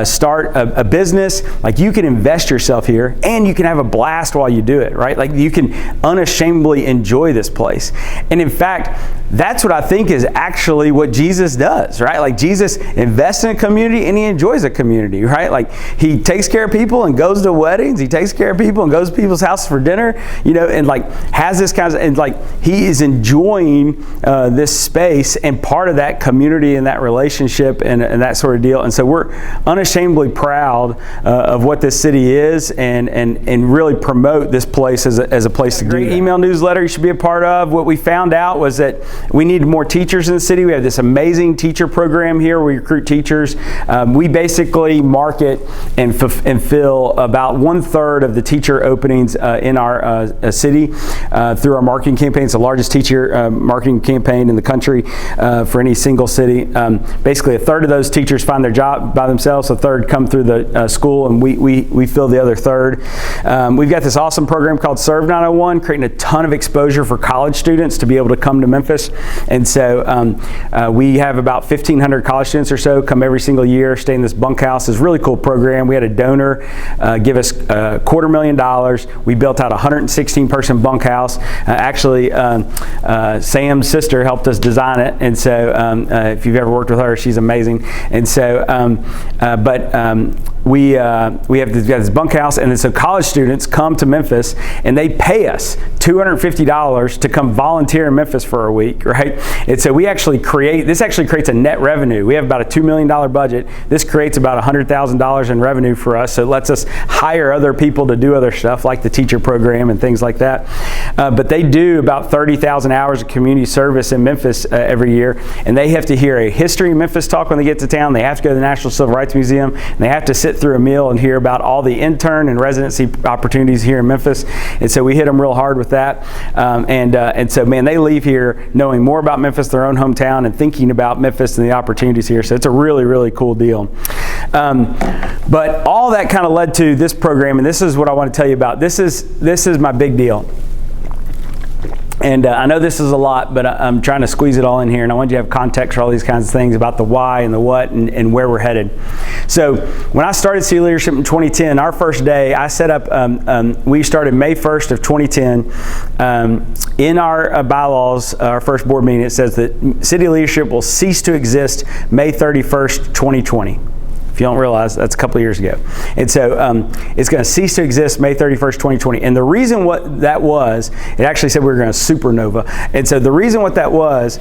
start a business, like you can invest yourself here and you can have a blast while you do it, right? Like you can unashamedly enjoy this place. And in fact, that's what I think is actually what Jesus does, right? Like Jesus invests in a community and he enjoys a community, right? Like he takes care of people and goes to weddings. He takes care of people and goes to people's houses for dinner, and like has this kind of, and like he is enjoying this space and part of that community and that relationship and that sort of deal. And so we're unashamedly proud of what this city is and really promote this place as a place to greet. Email newsletter you should be a part of. What we found out was that we needed more teachers in the city. We have this amazing teacher program here. We recruit teachers. We basically market and fill about 1/3 of the teacher openings in our city through our marketing campaign. It's the largest teacher marketing campaign in the country for any single city. Basically, 1/3 of those teachers find their job by themselves. 1/3 come through the school, and we fill the other 1/3. We've got this awesome program called Serve 901, creating a ton of exposure for college students to be able to come to Memphis. And so we have about 1,500 college students or so come every single year, stay in this bunkhouse. It's a really cool program. We had a donor give us $250,000. We built out a 116-person bunkhouse. Actually, Sam's sister helped us design it, and so if you've ever worked with her, she's amazing. And so, we have this bunkhouse, and then so college students come to Memphis, and they pay us $250 to come volunteer in Memphis for a week, right? And so this actually creates a net revenue. We have about a $2 million budget. This creates about $100,000 in revenue for us, so it lets us hire other people to do other stuff like the teacher program and things like that. But they do about 30,000 hours of community service in Memphis every year, and they have to hear a history of Memphis talk when they get to town. They have to go to the National Civil Rights Museum, and they have to sit through a meal and hear about all the intern and residency opportunities here in Memphis. And so we hit them real hard with that. And so, man, they leave here knowing more about Memphis, their own hometown, and thinking about Memphis and the opportunities here. So it's a really, really cool deal. But all that kind of led to this program, and this is what I want to tell you about. This is my big deal. And I know this is a lot, but I'm trying to squeeze it all in here, and I want you to have context for all these kinds of things about the why and the what and where we're headed. So when I started City Leadership in 2010, our first day, I set up, we started May 1st of 2010. In our bylaws, our first board meeting, it says that City Leadership will cease to exist May 31st, 2020. If you don't realize, that's a couple of years ago. And so it's going to cease to exist May 31st, 2020. And the reason what that was, it actually said we were going to supernova. And so the reason what that was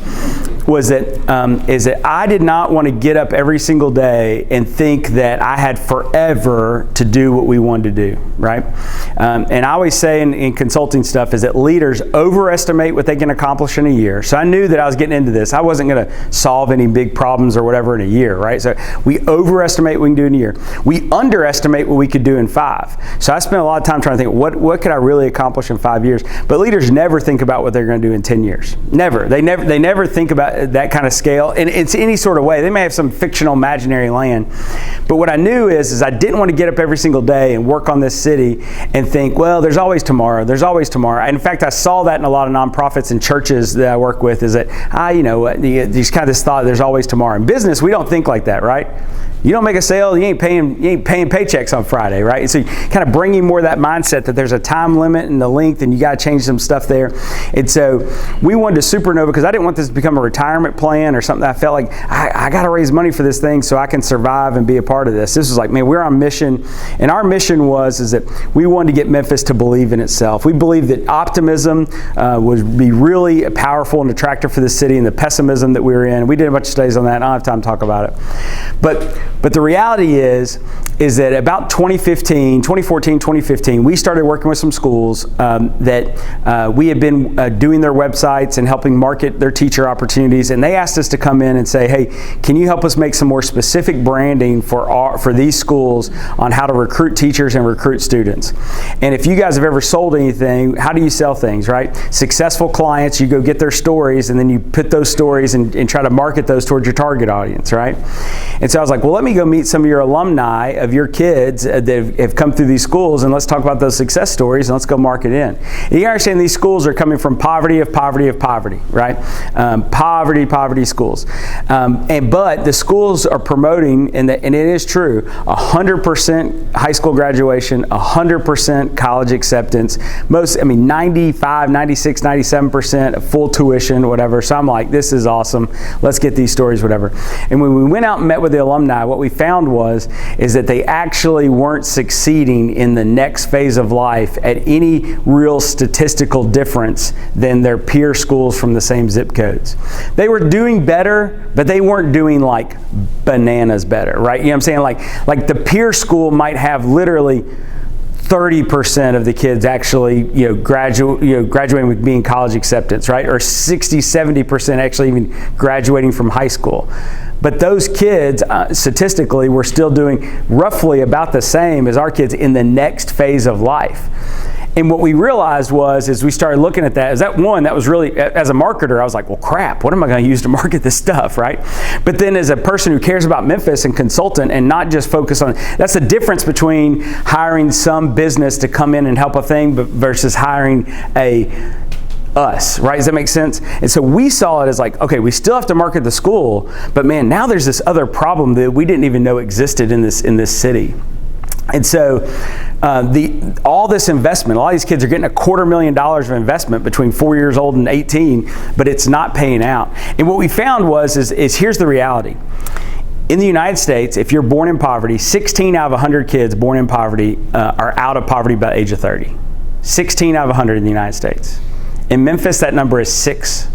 that is that I did not want to get up every single day and think that I had forever to do what we wanted to do, right? And I always say in consulting stuff is that leaders overestimate what they can accomplish in a year. So I knew that I was getting into this. I wasn't going to solve any big problems or whatever in a year, right? So we overestimate what we can do in a year. We underestimate what we could do in 5. So I spent a lot of time trying to think, what could I really accomplish in 5 years? But leaders never think about what they're going to do in 10 years. Never. They never think about that kind of scale. And it's any sort of way. They may have some fictional imaginary land. But what I knew is I didn't want to get up every single day and work on this city and think, well, there's always tomorrow. There's always tomorrow. And in fact, I saw that in a lot of nonprofits and churches that I work with is that, these kind of this thought, there's always tomorrow. In business, we don't think like that, right? You don't make a sale, you ain't paying paychecks on Friday, right? And so you kind of bringing more of that mindset that there's a time limit and the length, and you got to change some stuff there. And so we wanted to supernova because I didn't want this to become a retirement plan or something that I felt like I got to raise money for this thing so I can survive and be a part of this. This was like, man, we're on mission, and our mission is that we wanted to get Memphis to believe in itself. We believe that optimism would be really powerful and attractive for the city, and the pessimism that we were in. We did a bunch of studies on that. I don't have time to talk about it, but the reality is that about 2014, 2015, we started working with some schools that we had been doing their websites and helping market their teacher opportunities, and they asked us to come in and say, hey, can you help us make some more specific branding for these schools on how to recruit teachers and recruit students? And if you guys have ever sold anything, how do you sell things, right? Successful clients, you go get their stories, and then you put those stories and try to market those towards your target audience, right? And so I was like, well, let me go meet some of your alumni of your kids that have come through these schools, and let's talk about those success stories, and let's go market in. And you understand these schools are coming from poverty, right? Poverty schools. But the schools are promoting, and it is true, 100% high school graduation, 100% college acceptance, 95, 96, 97% of full tuition, whatever. So I'm like, this is awesome. Let's get these stories, whatever. And when we went out and met with the alumni, what we found found is that they actually weren't succeeding in the next phase of life at any real statistical difference than their peer schools from the same zip codes. They were doing better, but they weren't doing like bananas better, right? You know what I'm saying? Like the peer school might have literally 30% of the kids actually, graduating with being college acceptance, right? Or 60, 70% actually even graduating from high school. But those kids, statistically, were still doing roughly about the same as our kids in the next phase of life. And what we realized as we started looking at that, that was really, as a marketer, I was like, well, crap, what am I going to use to market this stuff, right? But then as a person who cares about Memphis and consultant and not just focus on, that's the difference between hiring some business to come in and help a thing versus hiring us, right? Does that make sense? And so we saw it as like, okay, we still have to market the school, but man, now there's this other problem that we didn't even know existed in this city. And so all this investment, a lot of these kids are getting $250,000 of investment between 4 years old and 18, but it's not paying out. And what we found is here's the reality. In the United States, if you're born in poverty, 16 out of 100 kids born in poverty are out of poverty by the age of 30. 16 out of 100 in the United States. In Memphis, that number is 6.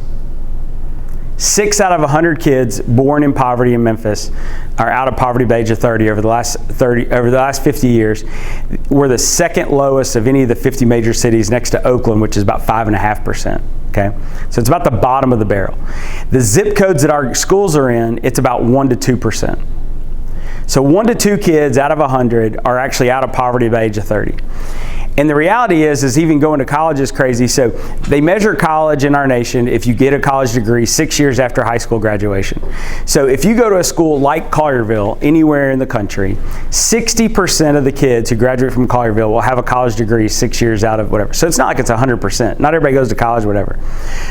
6 out of 100 kids born in poverty in Memphis are out of poverty by the age of 30 over the last 50 years. We're the second lowest of any of the 50 major cities next to Oakland, which is about 5.5%. Okay, so it's about the bottom of the barrel. The zip codes that our schools are in, it's about 1 to 2%. So 1 to 2 kids out of 100 are actually out of poverty by the age of 30. And the reality is even going to college is crazy. So they measure college in our nation if you get a college degree 6 years after high school graduation. So if you go to a school like Collierville, anywhere in the country, 60% of the kids who graduate from Collierville will have a college degree 6 years out of whatever. So it's not like it's 100%. Not everybody goes to college, whatever.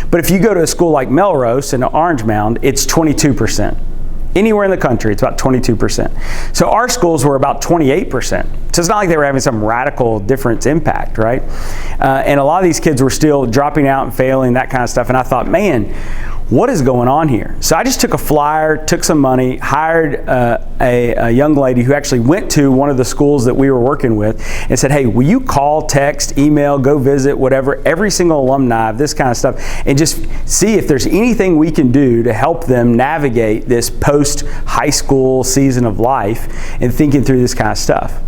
But if you go to a school like Melrose in Orange Mound, it's 22%. Anywhere in the country, it's about 22%. So our schools were about 28%. So it's not like they were having some radical difference impact, right? And a lot of these kids were still dropping out and failing, that kind of stuff. And I thought, man, what is going on here? So I just took a flyer, took some money, hired a young lady who actually went to one of the schools that we were working with and said, hey, will you call, text, email, go visit, whatever, every single alumni of this kind of stuff, and just see if there's anything we can do to help them navigate this post-high school season of life and thinking through this kind of stuff.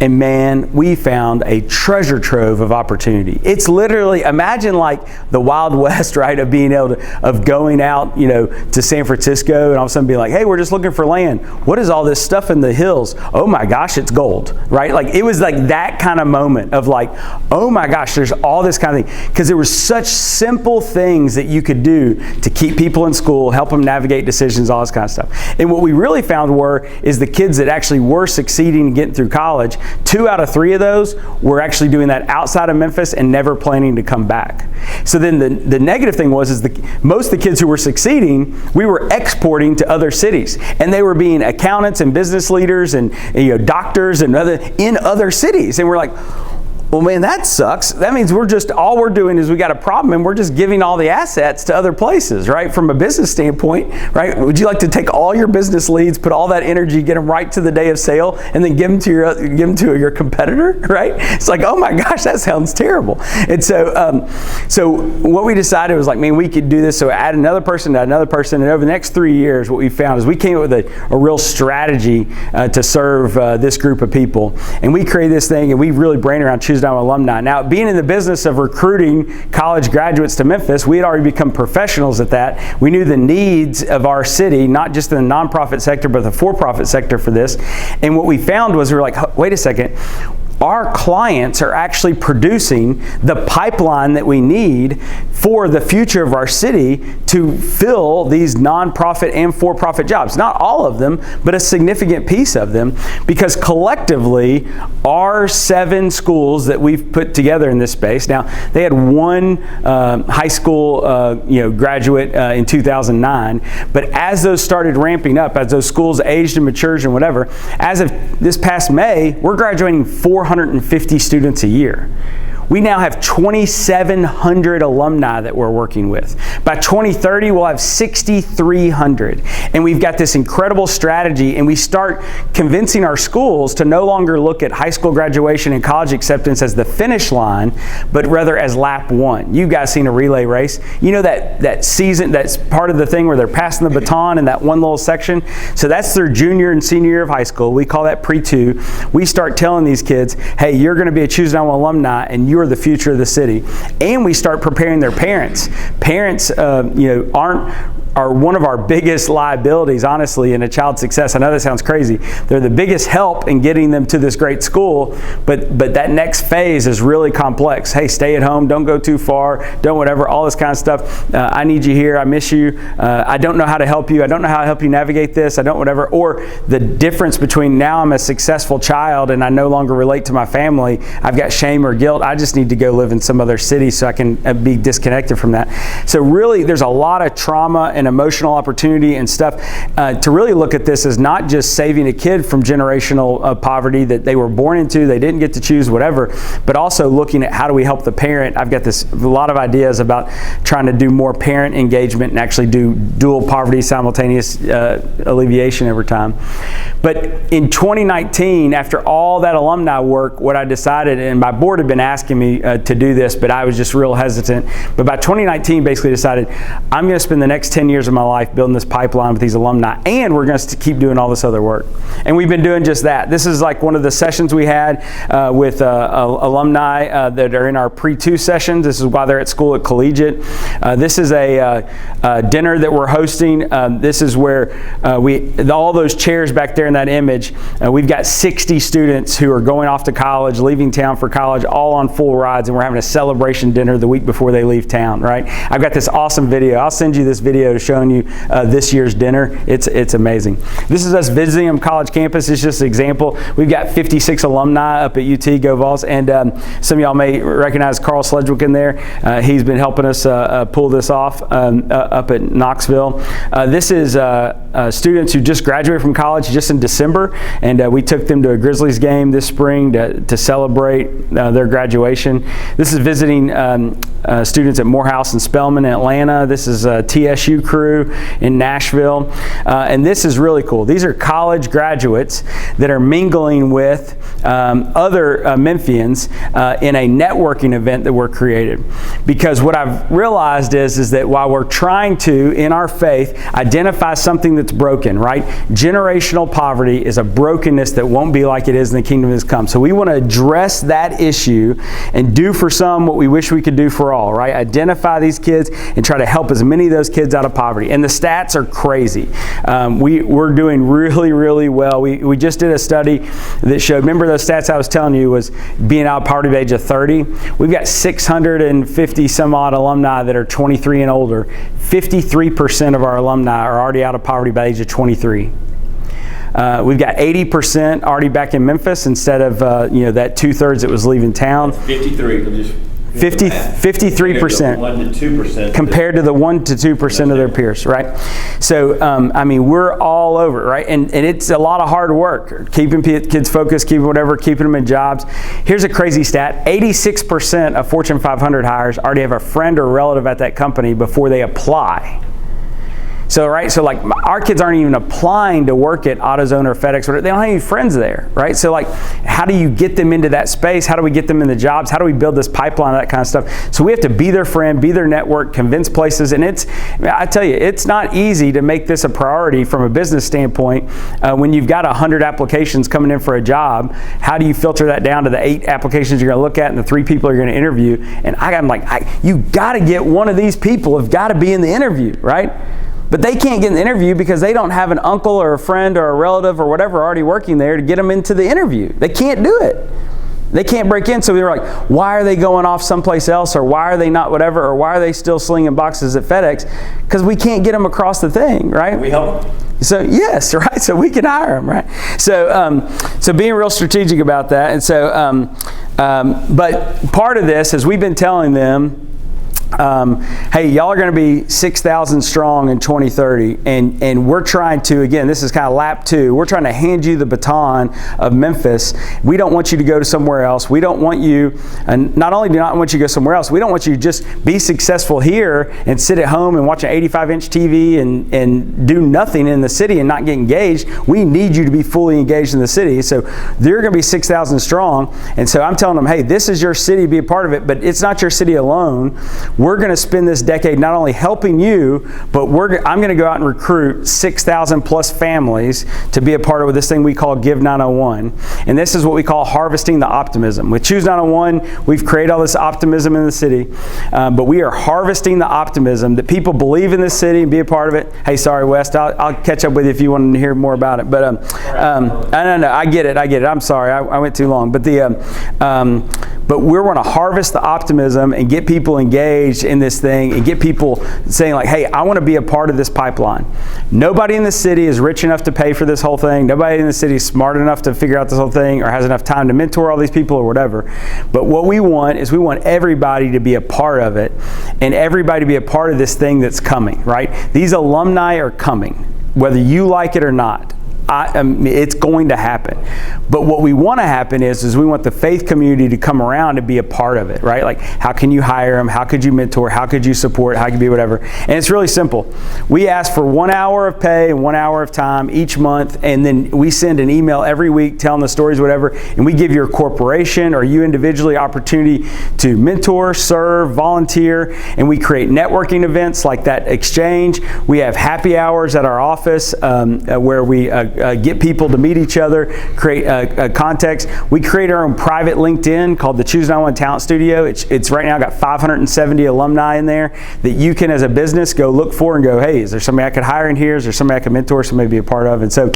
And man, we found a treasure trove of opportunity. It's literally, imagine like the Wild West, right, of being able to, of going out, to San Francisco and all of a sudden being like, hey, we're just looking for land. What is all this stuff in the hills? Oh my gosh, it's gold, right? Like it was like that kind of moment of like, oh my gosh, there's all this kind of thing. Because there were such simple things that you could do to keep people in school, help them navigate decisions, all this kind of stuff. And what we really found is the kids that actually were succeeding and getting through college, 2 out of 3 of those were actually doing that outside of Memphis and never planning to come back. So then the negative thing was most of the kids who were succeeding, we were exporting to other cities, and they were being accountants and business leaders and doctors and in other cities, and we're like, well, man, that sucks. That means all we're doing is we got a problem and we're just giving all the assets to other places, right? From a business standpoint, right? Would you like to take all your business leads, put all that energy, get them right to the day of sale, and then give them to your competitor, right? It's like, oh my gosh, that sounds terrible. And so what we decided was like, man, we could do this. So add another person to another person, and over the next 3 years, what we found is we came up with a real strategy to serve this group of people. And we created this thing, and we really brain around choosing our alumni. Now, being in the business of recruiting college graduates to Memphis, we had already become professionals at that. We knew the needs of our city, not just in the nonprofit sector, but the for-profit sector for this. And what we found was we were like, wait a second, our clients are actually producing the pipeline that we need for the future of our city to fill these nonprofit and for-profit jobs. Not all of them, but a significant piece of them, because collectively, our 7 schools that we've put together in this space, now they had one high school graduate in 2009, but as those started ramping up, as those schools aged and matured and whatever, as of this past May, we're graduating 450 students a year. We now have 2,700 alumni that we're working with. By 2030, we'll have 6,300. And we've got this incredible strategy, and we start convincing our schools to no longer look at high school graduation and college acceptance as the finish line, but rather as lap one. You guys seen a relay race. You know that season, that's part of the thing where they're passing the baton in that one little section. So that's their junior and senior year of high school. We call that pre-2. We start telling these kids, hey, you're going to be a Choose Now alumni, and you're the future of the city. And we start preparing their parents. Parents, are one of our biggest liabilities, honestly, in a child's success. I know that sounds crazy. They're the biggest help in getting them to this great school, but that next phase is really complex. Hey, stay at home, don't go too far, don't whatever, all this kind of stuff. I need you here, I miss you, I don't know how to help you, I don't know how to help you navigate this, I don't whatever. Or the difference between now I'm a successful child and I no longer relate to my family, I've got shame or guilt, I just need to go live in some other city so I can be disconnected from that. So really, there's a lot of trauma and emotional opportunity and stuff to really look at this as not just saving a kid from generational poverty that they were born into, they didn't get to choose, whatever, but also looking at how do we help the parent. I've got a lot of ideas about trying to do more parent engagement and actually do dual poverty simultaneous alleviation over time. But in 2019, after all that alumni work, what I decided, and my board had been asking me to do this, but I was just real hesitant. But by 2019, basically decided I'm going to spend the next 10 years of my life building this pipeline with these alumni, and we're going to keep doing all this other work. And we've been doing just that. This is like one of the sessions we had with alumni that are in our pre-2 sessions. This is while they're at school at Collegiate. This is a dinner that we're hosting. This is where all those chairs back there in that image, we've got 60 students who are going off to college, leaving town for college, all on full rides, and we're having a celebration dinner the week before they leave town, right? I've got this awesome video. I'll send you this video showing you this year's dinner. It's amazing. This is us visiting them college campus. It's just an example. We've got 56 alumni up at UT, Go Vols, and some of y'all may recognize Carroll in there. He's been helping us pull this off up at Knoxville. This is students who just graduated from college just in December, and we took them to a Grizzlies game this spring to celebrate their graduation. This is visiting students at Morehouse and Spelman in Atlanta. This is a TSU crew in Nashville. And this is really cool. These are college graduates that are mingling with other Memphians in a networking event that we're created. Because what I've realized is that while we're trying to, in our faith, identify something that's broken, right? Generational poverty is a brokenness that won't be like it is in the kingdom that's come. So we want to address that issue and do for some what we wish we could do for all, right? Identify these kids and try to help as many of those kids out of poverty. And the stats are crazy. We're doing really, really well. We just did a study that showed, remember those stats I was telling you was being out of poverty at the age of 30? We've got 650 some odd alumni that are 23 and older. 53% of our alumni are already out of poverty by the age of 23. We've got 80% already back in Memphis instead of that 2/3 that was leaving town. 53% compared to the 1 to 2% of their peers, right? So, we're all over, right? And it's a lot of hard work, keeping kids focused, keeping them in jobs. Here's a crazy stat. 86% of Fortune 500 hires already have a friend or relative at that company before they apply. So, right, so like our kids aren't even applying to work at AutoZone or FedEx, or they don't have any friends there, right? So like, how do you get them into that space? How do we get them in the jobs? How do we build this pipeline, that kind of stuff? So we have to be their friend, be their network, convince places, and I tell you, it's not easy to make this a priority from a business standpoint when you've got 100 applications coming in for a job. How do you filter that down to the 8 applications you're gonna look at and the 3 people you're gonna interview? And I'm like, you gotta get one of these people, have gotta be in the interview, right? But they can't get in the interview because they don't have an uncle or a friend or a relative or whatever already working there to get them into the interview. They can't do it. They can't break in. So we were like, why are they going off someplace else, or why are they not whatever, or why are they still slinging boxes at FedEx? Because we can't get them across the thing, right? We help them. So yes, right. So we can hire them, right? So being real strategic about that. And so, but part of this is we've been telling them hey, y'all are going to be 6,000 strong in 2030, and we're trying to, again, this is kind of lap 2, we're trying to hand you the baton of Memphis. We don't want you to go to somewhere else. We don't want you, and not only do not want you to go somewhere else, we don't want you to just be successful here and sit at home and watch an 85-inch TV and do nothing in the city and not get engaged. We need you to be fully engaged in the city. So they're going to be 6,000 strong, and so I'm telling them, hey, this is your city, be a part of it, but it's not your city alone. We're going to spend this decade not only helping you, but I'm going to go out and recruit 6,000 plus families to be a part of this thing we call Give 901. And this is what we call harvesting the optimism. With Choose 901, we've created all this optimism in the city, but we are harvesting the optimism that people believe in this city and be a part of it. Hey, sorry, West, I'll catch up with you if you want to hear more about it. But no, I get it. I'm sorry, I went too long. But but we're going to harvest the optimism and get people engaged in this thing and get people saying like, hey, I want to be a part of this pipeline. Nobody in the city is rich enough to pay for this whole thing. Nobody in the city is smart enough to figure out this whole thing or has enough time to mentor all these people or whatever. But what we want is we want everybody to be a part of it and everybody to be a part of this thing that's coming, right? These alumni are coming, whether you like it or not. It's going to happen. But what we want to happen is we want the faith community to come around and be a part of it, right? Like, how can you hire them? How could you mentor? How could you support? How could you be whatever? And it's really simple. We ask for 1 hour of pay and 1 hour of time each month, and then we send an email every week telling the stories, whatever, and we give your corporation or you individually opportunity to mentor, serve, volunteer, and we create networking events like that exchange. We have happy hours at our office where we get people to meet each other, create context. We create our own private LinkedIn called the Choose 901 Talent Studio. It's right now got 570 alumni in there that you can, as a business, go look for and go, hey, is there somebody I could hire in here? Is there somebody I could mentor, somebody be a part of? And so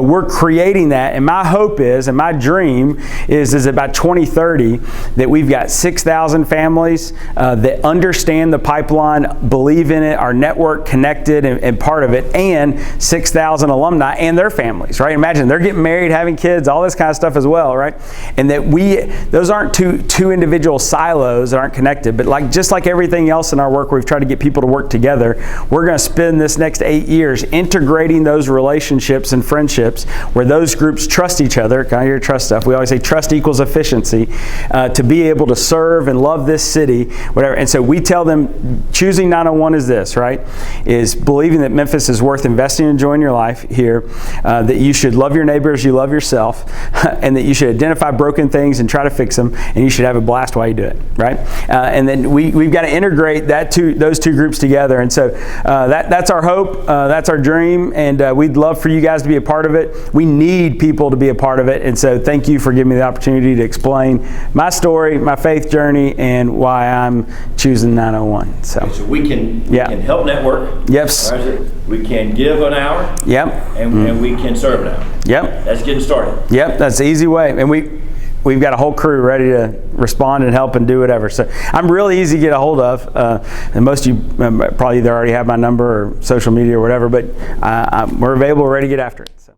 we're creating that. And my hope is, and my dream is about 2030 that we've got 6,000 families that understand the pipeline, believe in it, are network connected and part of it, and 6,000 alumni and their families, right? Imagine they're getting married, having kids, all this kind of stuff as well, right? And that those aren't two individual silos that aren't connected, but just like everything else in our work, we've tried to get people to work together. We're going to spend this next 8 years integrating those relationships and friendships where those groups trust each other, kind of your trust stuff. We always say trust equals efficiency, to be able to serve and love this city, whatever. And so we tell them choosing 901 is this, right? Is believing that Memphis is worth investing and enjoying your life here. That you should love your neighbor as you love yourself, and that you should identify broken things and try to fix them, and you should have a blast while you do it, right? And then we've got to integrate those two groups together, and so that's our hope, that's our dream, and we'd love for you guys to be a part of it. We need people to be a part of it, and so thank you for giving me the opportunity to explain my story, my faith journey, and why I'm choosing 901. So we can help network. Yes. We can give an hour. Yep. And we can serve now. Yep. That's getting started. Yep, that's the easy way. And we've got a whole crew ready to respond and help and do whatever. So I'm really easy to get a hold of. And most of you probably either already have my number or social media or whatever, but we're available, ready to get after it. So.